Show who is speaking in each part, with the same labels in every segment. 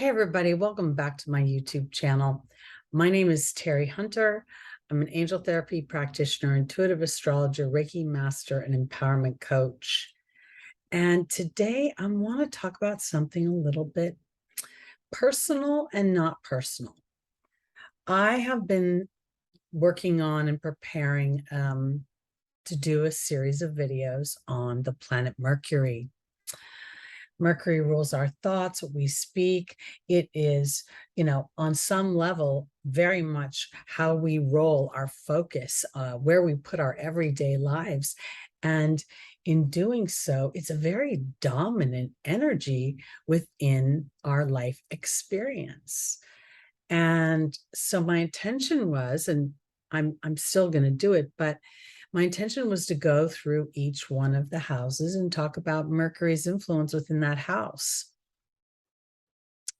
Speaker 1: Hey everybody, welcome back to my YouTube channel. My name is Teri Hunter. I'm an angel therapy practitioner, intuitive astrologer, Reiki master, and empowerment coach. And today I want to talk about something a little bit personal and not personal. I have been working on and preparing to do a series of videos on the planet Mercury. Mercury rules our thoughts, what we speak. It is, on some level, very much how we roll our focus, where we put our everyday lives. And in doing so, it's a very dominant energy within our life experience. And so my intention was, and I'm still going to do it, but my intention was to go through each one of the houses and talk about Mercury's influence within that house.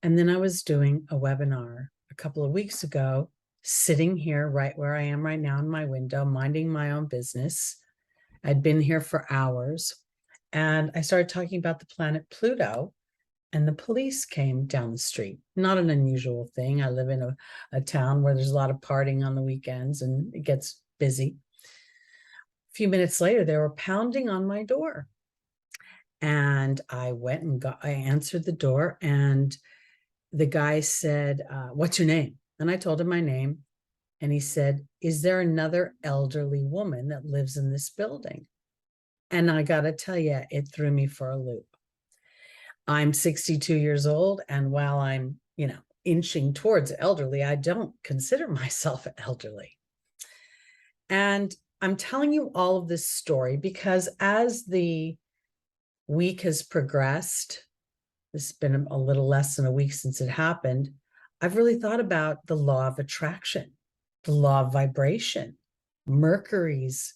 Speaker 1: And then I was doing a webinar a couple of weeks ago, sitting here right where I am right now in my window, minding my own business. I'd been here for hours, and I started talking about the planet Pluto, and the police came down the street. Not an unusual thing. I live in a town where there's a lot of partying on the weekends and it gets busy. A few minutes later, they were pounding on my door. And I went and I answered the door, and the guy said, "What's your name?" And I told him my name. And he said, "Is there another elderly woman that lives in this building?" And I got to tell you, it threw me for a loop. I'm 62 years old. And while I'm, inching towards elderly, I don't consider myself elderly. And I'm telling you all of this story because as the week has progressed, it's been a little less than a week since it happened, I've really thought about the law of attraction, the law of vibration, Mercury's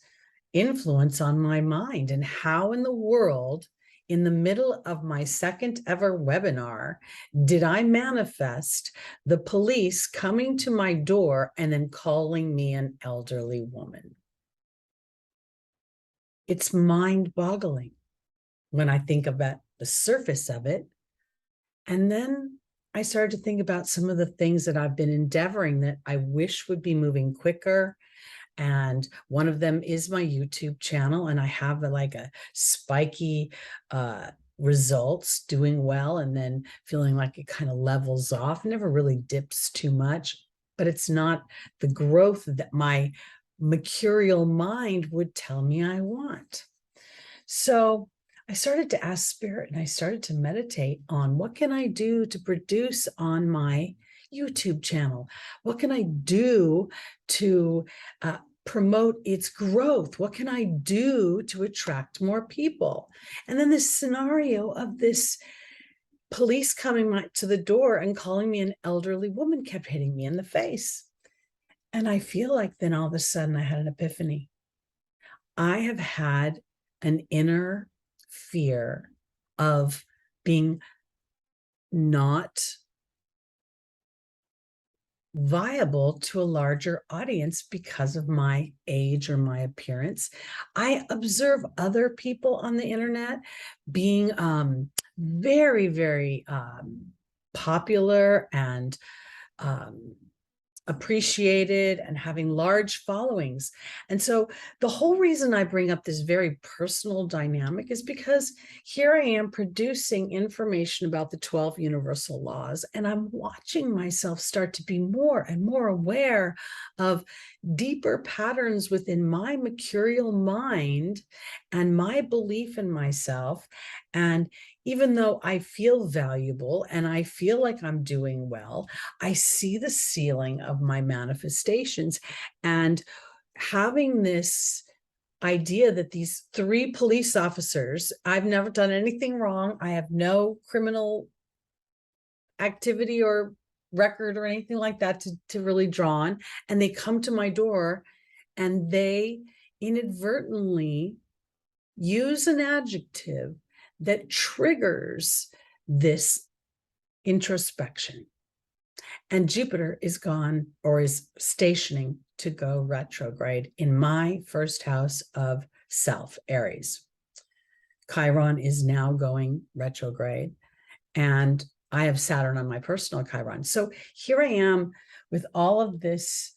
Speaker 1: influence on my mind, and how in the world, in the middle of my second ever webinar, did I manifest the police coming to my door and then calling me an elderly woman? It's mind-boggling when I think about the surface of it. And then I started to think about some of the things that I've been endeavoring that I wish would be moving quicker. And one of them is my YouTube channel. And I have a spiky results, doing well, and then feeling like it kind of levels off, never really dips too much. But it's not the growth that my mercurial mind would tell me I want. So I started to ask spirit, and I started to meditate on what can I do to produce on my YouTube channel? What can I do to promote its growth? What can I do to attract more people? And then this scenario of this police coming to the door and calling me an elderly woman kept hitting me in the face. And I feel like then all of a sudden I had an epiphany. I have had an inner fear of being not viable to a larger audience because of my age or my appearance. I observe other people on the internet being very, very popular and appreciated and having large followings. And so the whole reason I bring up this very personal dynamic is because here I am producing information about the 12 universal laws, and I'm watching myself start to be more and more aware of deeper patterns within my mercurial mind and my belief in myself. And even though I feel valuable and I feel like I'm doing well, I see the ceiling of my manifestations. And having this idea that these 3 police officers, I've never done anything wrong, I have no criminal activity or record or anything like that to really draw on, and they come to my door and they inadvertently use an adjective that triggers this introspection. And Jupiter is gone, or is stationing to go retrograde in my first house of self, Aries. Chiron is now going retrograde. And I have Saturn on my personal Chiron. So here I am with all of this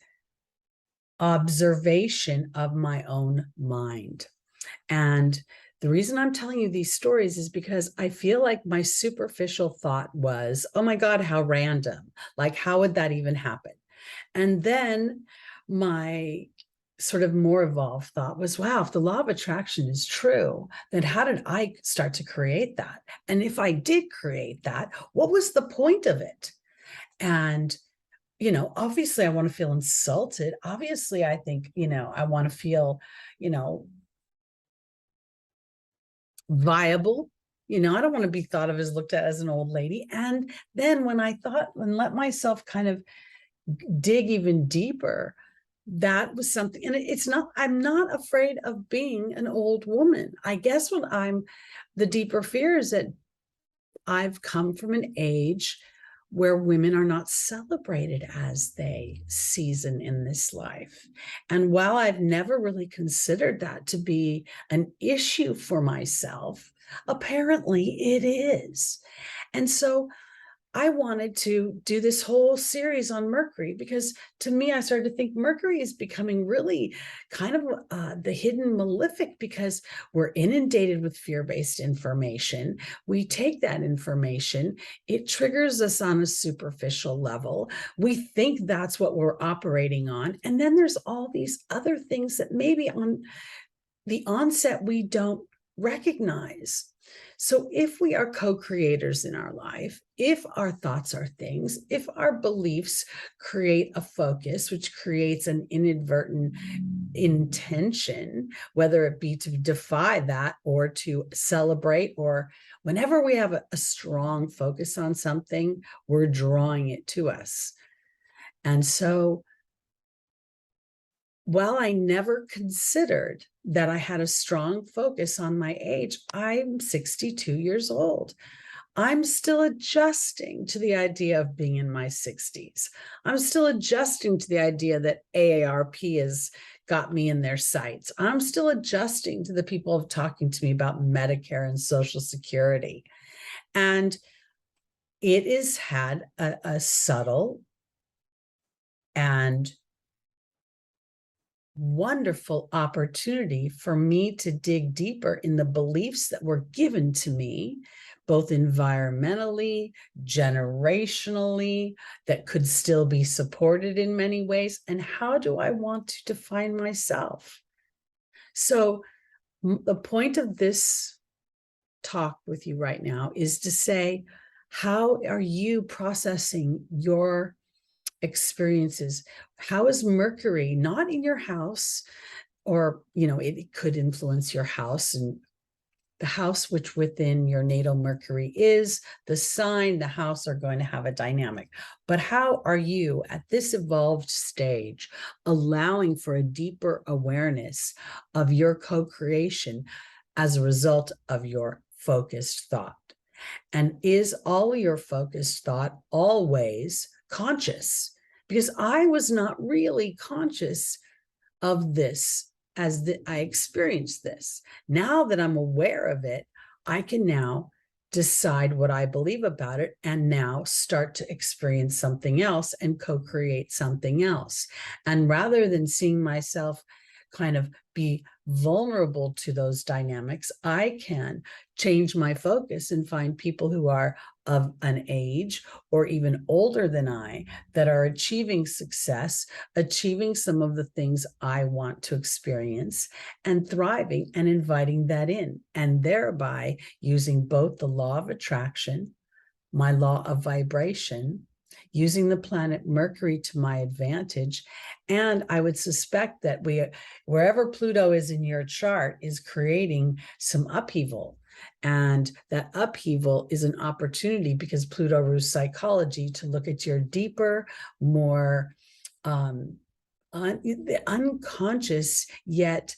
Speaker 1: observation of my own mind. And the reason I'm telling you these stories is because I feel like my superficial thought was, oh my God, how random. Like, how would that even happen? And then my sort of more evolved thought was, wow, if the law of attraction is true, then how did I start to create that? And if I did create that, what was the point of it? And obviously I want to feel insulted. Obviously, I think, I want to feel, viable. I don't want to be thought of as looked at as an old lady. And then when I thought and let myself kind of dig even deeper, that was something. And I'm not afraid of being an old woman. I guess the deeper fear is that I've come from an age where women are not celebrated as they season in this life. And while I've never really considered that to be an issue for myself, apparently it is. And so I wanted to do this whole series on Mercury because to me, I started to think Mercury is becoming really kind of the hidden malefic because we're inundated with fear-based information. We take that information, it triggers us on a superficial level. We think that's what we're operating on. And then there's all these other things that maybe on the onset we don't recognize. So if we are co-creators in our life, if our thoughts are things, if our beliefs create a focus, which creates an inadvertent intention, whether it be to defy that or to celebrate, or whenever we have a strong focus on something, we're drawing it to us. And so while I never considered that I had a strong focus on my age, I'm 62 years old. I'm still adjusting to the idea of being in my 60s. I'm still adjusting to the idea that AARP has got me in their sights. I'm still adjusting to the people talking to me about Medicare and Social Security. And it has had a subtle and wonderful opportunity for me to dig deeper in the beliefs that were given to me, both environmentally, generationally, that could still be supported in many ways. And how do I want to define myself? So the point of this talk with you right now is to say, how are you processing your experiences? How is Mercury not in your house, or it could influence your house, and the house which within your natal Mercury is, the sign, the house are going to have a dynamic. But how are you at this evolved stage allowing for a deeper awareness of your co-creation as a result of your focused thought? And is all your focused thought always conscious? Because I was not really conscious of this as I experienced this. Now that I'm aware of it, I can now decide what I believe about it and now start to experience something else and co-create something else. And rather than seeing myself kind of be vulnerable to those dynamics, I can change my focus and find people who are of an age or even older than I that are achieving success, achieving some of the things I want to experience, and thriving and inviting that in, and thereby using both the law of attraction, my law of vibration, using the planet Mercury to my advantage. And I would suspect that wherever Pluto is in your chart is creating some upheaval. And that upheaval is an opportunity, because Pluto rules psychology, to look at your deeper, more unconscious, yet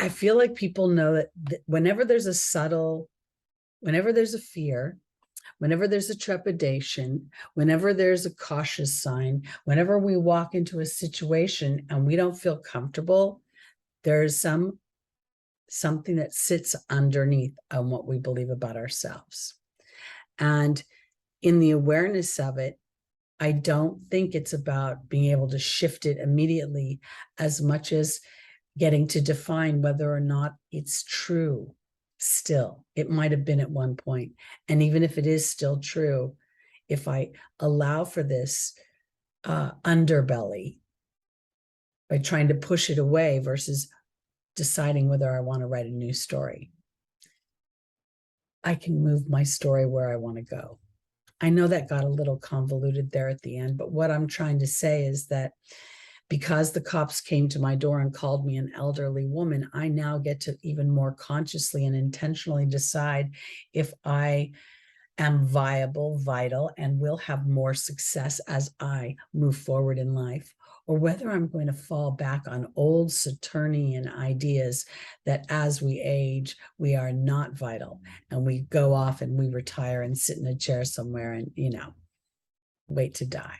Speaker 1: I feel like people know that whenever there's a fear, whenever there's a trepidation, whenever there's a cautious sign, whenever we walk into a situation and we don't feel comfortable, there's some something that sits underneath on what we believe about ourselves. And in the awareness of it, I don't think it's about being able to shift it immediately as much as getting to define whether or not it's true still. It might have been at one point. And even if it is still true, if I allow for this underbelly by trying to push it away versus deciding whether I want to write a new story, I can move my story where I want to go. I know that got a little convoluted there at the end, but what I'm trying to say is that because the cops came to my door and called me an elderly woman, I now get to even more consciously and intentionally decide if I am viable, vital, and will have more success as I move forward in life, or whether I'm going to fall back on old Saturnian ideas that as we age, we are not vital, and we go off and we retire and sit in a chair somewhere and, wait to die.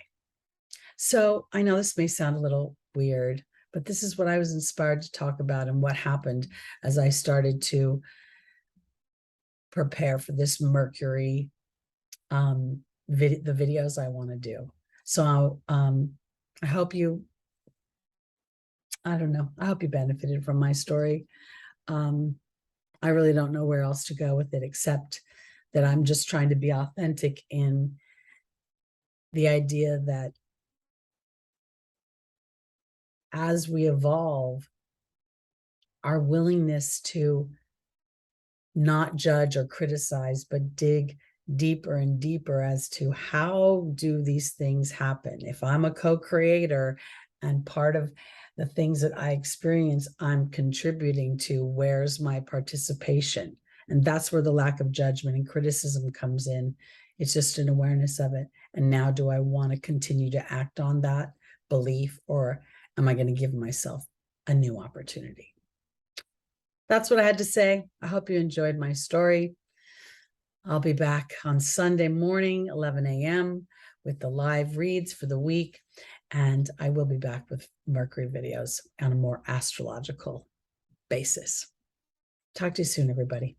Speaker 1: So I know this may sound a little weird, but this is what I was inspired to talk about and what happened as I started to prepare for this Mercury, the videos I want to do. So I hope you, I don't know, I hope you benefited from my story. I really don't know where else to go with it, except that I'm just trying to be authentic in the idea that as we evolve, our willingness to not judge or criticize, but dig deeper and deeper as to how do these things happen. If I'm a co-creator and part of the things that I experience, I'm contributing to, where's my participation? And that's where the lack of judgment and criticism comes in. It's just an awareness of it. And now, do I want to continue to act on that belief, or am I going to give myself a new opportunity? That's what I had to say. I hope you enjoyed my story. I'll be back on Sunday morning, 11 a.m. with the live reads for the week. And I will be back with Mercury videos on a more astrological basis. Talk to you soon, everybody.